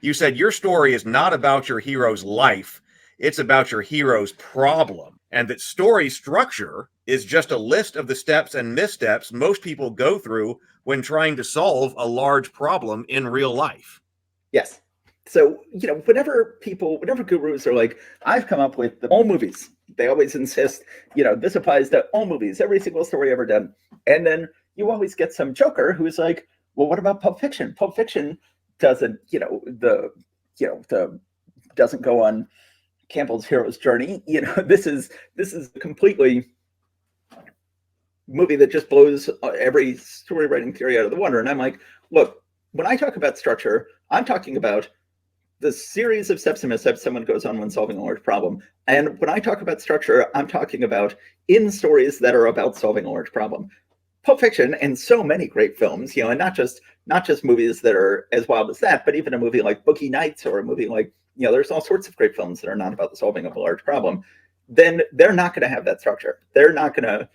You said your story is not about your hero's life, it's about your hero's problem. And that story structure is just a list of the steps and missteps most people go through when trying to solve a large problem in real life. Yes. So, whenever gurus are like, I've come up with all movies, they always insist, this applies to all movies, every single story ever done. And then you always get some joker who's like, well, what about Pulp Fiction? Pulp Fiction doesn't, doesn't go on Campbell's hero's journey. This is a completely movie that just blows every story writing theory out of the water. And I'm like, look, when I talk about structure, I'm talking about the series of steps and missteps someone goes on when solving a large problem. And when I talk about structure, I'm talking about in stories that are about solving a large problem. Pulp Fiction and so many great films, and not just movies that are as wild as that, but even a movie like Boogie Nights or a movie like, there's all sorts of great films that are not about the solving of a large problem. Then they're not going to have that structure. They're not going to,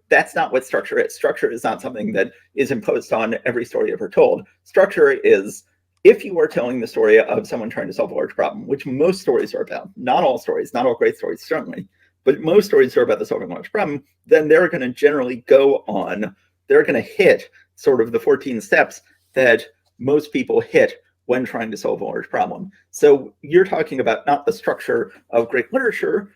that's not what structure is. Structure is not something that is imposed on every story ever told. Structure is, if you are telling the story of someone trying to solve a large problem, which most stories are about, not all stories, not all great stories, certainly, but most stories are about the solving a large problem, then they're going to generally they're going to hit sort of the 14 steps that most people hit when trying to solve a large problem. So you're talking about not the structure of great literature,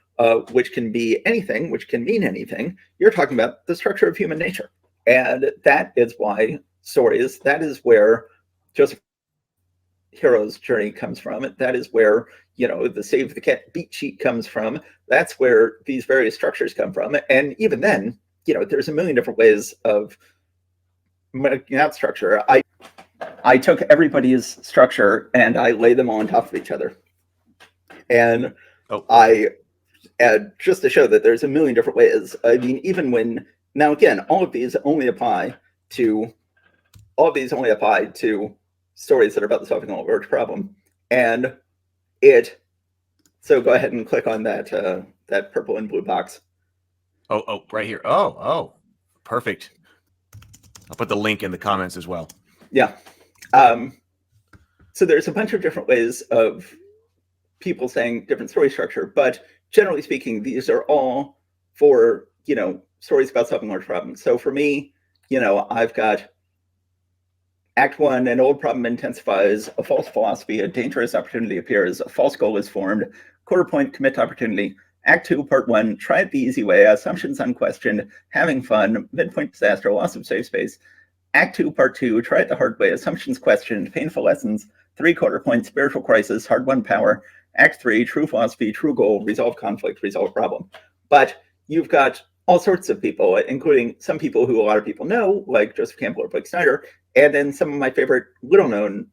which can be anything, which can mean anything. You're talking about the structure of human nature. And that is why stories, that is where Joseph hero's journey comes from. That is where, the save the cat beat sheet comes from. That's where these various structures come from. And even then, there's a million different ways of making that structure. I took everybody's structure and I lay them all on top of each other. And just to show that there's a million different ways. I mean, now again, all of these only apply to stories that are about the solving a large problem. And so go ahead and click on that purple and blue box. Oh, right here. Oh, perfect. I'll put the link in the comments as well. Yeah. So there's a bunch of different ways of people saying different story structure, but generally speaking, these are all for, stories about solving large problems. So for me, I've got Act 1, an old problem intensifies, a false philosophy, a dangerous opportunity appears, a false goal is formed, quarter point, commit to opportunity. Act 2, Part 1, try it the easy way, assumptions unquestioned, having fun, midpoint disaster, loss of safe space. Act 2, Part 2, try it the hard way, assumptions questioned, painful lessons, 3 quarter points, spiritual crisis, hard-won power. Act 3, true philosophy, true goal, resolve conflict, resolve problem. But you've got all sorts of people, including some people who a lot of people know, like Joseph Campbell or Blake Snyder, and then some of my favorite little-known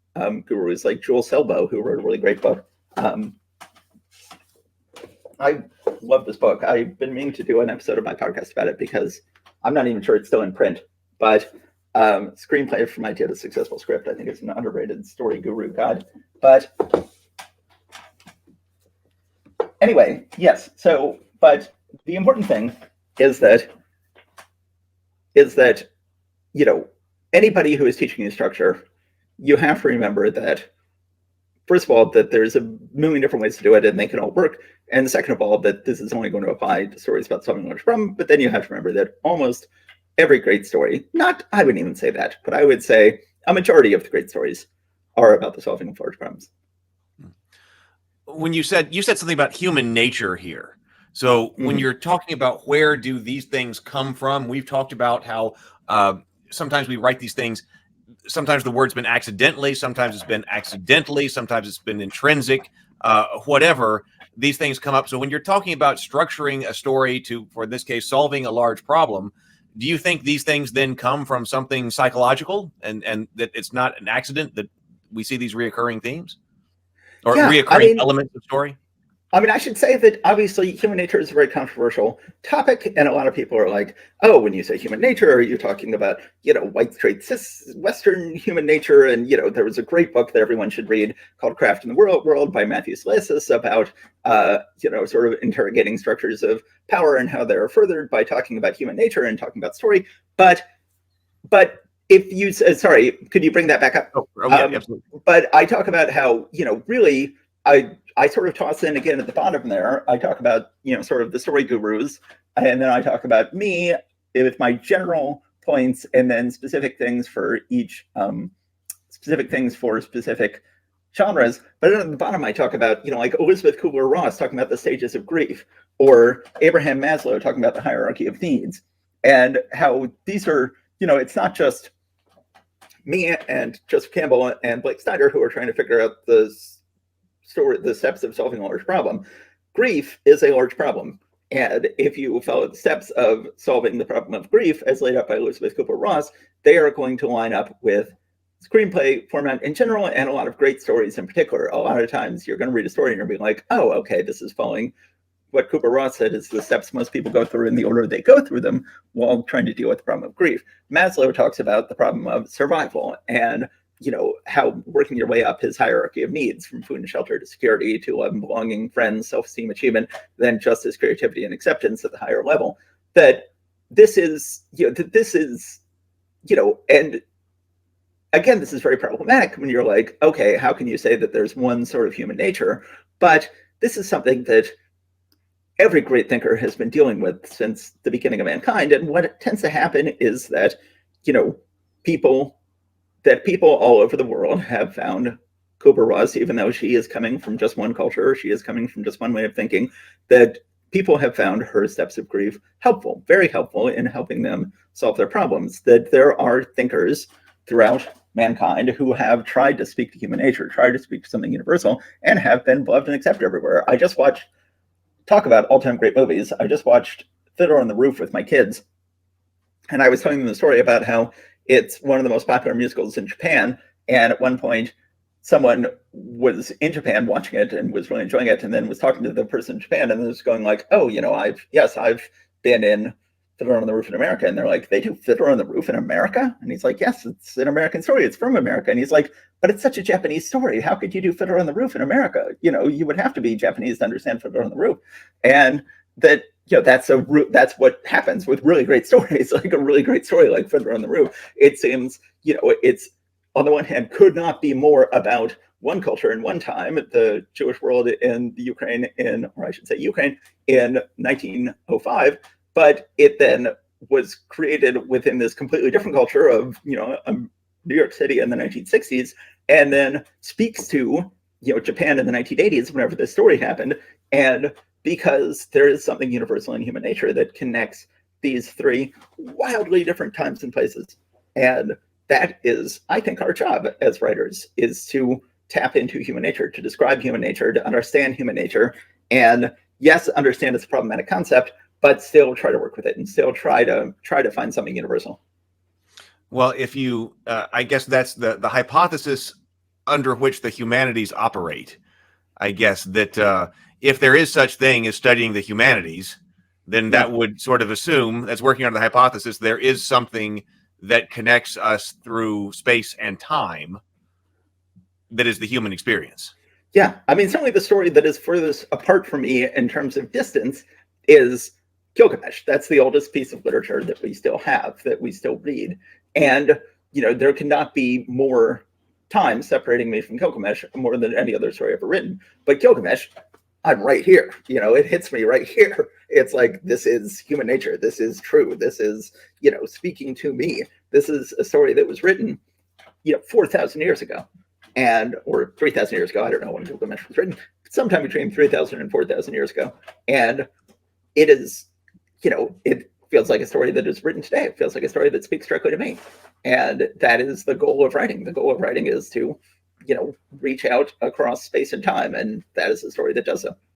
gurus, like Joel Selbo, who wrote a really great book. I love this book. I've been meaning to do an episode of my podcast about it because I'm not even sure it's still in print. But Screenplay from Idea to Successful Script, I think it's an underrated story guru guide. But anyway, yes. So, but the important thing is that anybody who is teaching you structure, you have to remember that, first of all, that there's a million different ways to do it and they can all work. And second of all, that this is only going to apply to stories about solving a large problem. But then you have to remember that almost every great story, I wouldn't even say that, but I would say a majority of the great stories are about the solving of large problems. When you said something about human nature here. So when you're talking about where do these things come from, we've talked about how sometimes we write these things. Sometimes the word's been accidentally, sometimes it's been accidentally, sometimes it's been intrinsic, whatever. These things come up. So when you're talking about structuring a story for in this case, solving a large problem, do you think these things then come from something psychological and that it's not an accident that we see these reoccurring themes or reoccurring elements of story? I should say that obviously human nature is a very controversial topic, and a lot of people are like, oh, when you say human nature, are you talking about, white, straight, cis, Western human nature? And, there was a great book that everyone should read called Craft in the World by Matthew Salesses about, sort of interrogating structures of power and how they're furthered by talking about human nature and talking about story. But if you sorry, could you bring that back up? Oh yeah, absolutely. But I talk about how, really, I sort of toss in again at the bottom there. I talk about, sort of the story gurus, and then I talk about me with my general points, and then specific things for each, specific things for specific genres. But then at the bottom, I talk about, like Elizabeth Kubler-Ross talking about the stages of grief, or Abraham Maslow talking about the hierarchy of needs, and how these are, it's not just me and Joseph Campbell and Blake Snyder who are trying to figure out the steps of solving a large problem. Grief is a large problem. And if you follow the steps of solving the problem of grief as laid out by Elizabeth Kubler-Ross, they are going to line up with screenplay format in general and a lot of great stories in particular. A lot of times you're going to read a story and you're being like, oh, okay, this is following what Kubler-Ross said is the steps most people go through in the order they go through them while trying to deal with the problem of grief. Maslow talks about the problem of survival and, how working your way up his hierarchy of needs from food and shelter to security to love and belonging, friends, self-esteem, achievement, then justice, creativity, and acceptance at the higher level. That this is, and again, this is very problematic when you're like, okay, how can you say that there's one sort of human nature? But this is something that every great thinker has been dealing with since the beginning of mankind. And what tends to happen is that, people all over the world have found Kubler-Ross, even though she is coming from just one culture, she is coming from just one way of thinking, that people have found her steps of grief helpful, very helpful in helping them solve their problems. That there are thinkers throughout mankind who have tried to speak to human nature, tried to speak to something universal, and have been beloved and accepted everywhere. I just watched, talk about all-time great movies, I just watched Fiddler on the Roof with my kids, and I was telling them the story about how it's one of the most popular musicals in Japan, and at one point someone was in Japan watching it and was really enjoying it, and then was talking to the person in Japan and was going like, oh, I've been in Fiddler on the Roof in America. And they're like, they do Fiddler on the Roof in America? And he's like, yes, it's an American story. It's from America. And he's like, but it's such a Japanese story. How could you do Fiddler on the Roof in America? You would have to be Japanese to understand Fiddler on the Roof. And that, that's what happens with really great stories, like a really great story like Fiddler on the Roof. It seems, it's on the one hand could not be more about one culture in one time, the Jewish world in the Ukraine in 1905, but it then was created within this completely different culture of, New York City in the 1960s, and then speaks to, Japan in the 1980s, whenever this story happened. And because there is something universal in human nature that connects these three wildly different times and places. And that is, I think, our job as writers, is to tap into human nature, to describe human nature, to understand human nature. And yes, understand it's a problematic concept, but still try to work with it and still try to find something universal. Well, if you, I guess that's the hypothesis under which the humanities operate. I guess that if there is such thing as studying the humanities, then that would sort of assume, that's working under the hypothesis, there is something that connects us through space and time that is the human experience. Yeah, I mean, certainly the story that is furthest apart from me in terms of distance is Gilgamesh. That's the oldest piece of literature that we still have, that we still read. And, there cannot be more time separating me from Gilgamesh more than any other story ever written. But Gilgamesh, I'm right here. It hits me right here. It's like, this is human nature. This is true. This is, speaking to me. This is a story that was written, 4,000 years ago. Or 3,000 years ago. I don't know when Gilgamesh was written. Sometime between 3,000 and 4,000 years ago. And it is, it feels like a story that is written today. It feels like a story that speaks directly to me. And that is the goal of writing. The goal of writing is to, reach out across space and time. And that is a story that does so.